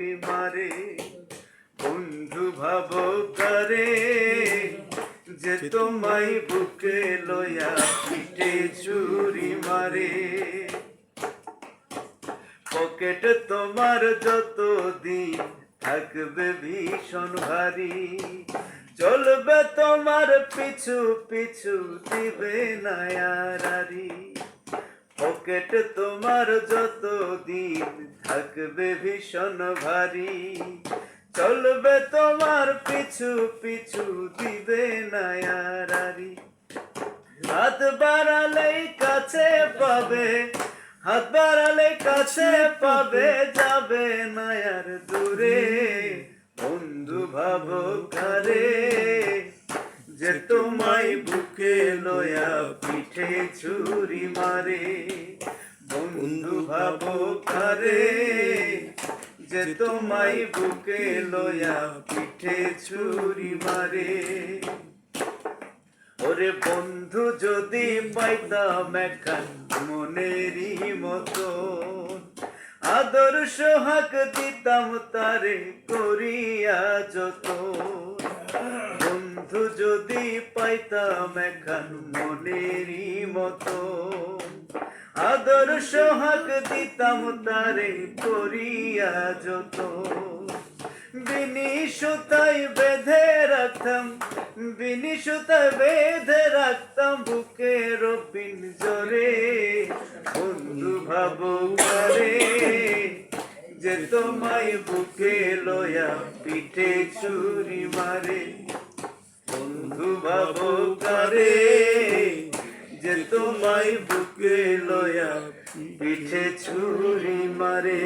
ছুরি মারে। বন্ধু ভাবো কারে যে তোমায় বুকে লয়া পিঠে ছুরি মারে। পকেট তোমার যতদিন থাকবে ভীষণ ভারী, চলবে তোমার পিছু পিছু দিবে নায়ারি। পকেট তোমার যতদিন থাকবে ভীষণ ভারী, চলবে তোমার পিছু পিছু দিবে নায়ারি। হাত বাড়ালেই কাছে পাবে, হাত বাড়ালে কাছে পাবে, যাবে না আর দূরে। বন্ধু ভাবো কারে যে তোমায় বুকে লয়া পিঠে ছুরি মারে। বন্ধু ভাবো কারে যে তোমায় বুকে লয়া পিঠে ছুরি মারে। ওরে বন্ধু যদি পাইতাম একখান মনেরই মতো, আদর সোহাগ দিতাম তারে করিয়া যত। বন্ধু যদি পাইতাম একখান মনেরই মতো, আদর সোহাগ দিতাম তারে করিয়া যত। বিনি সুতায় বেঁধে রাখতাম, বিনি সুতায় বেঁধে রাখতাম বুকের পিঞ্জরে। বন্ধু ভাবো কারে যে তোমায় বুকে লয়া পিঠে ছুরি মারে। বন্ধু ভাবো কারে যে তোমায় বুকে লয়া পিঠে ছুরি মারে।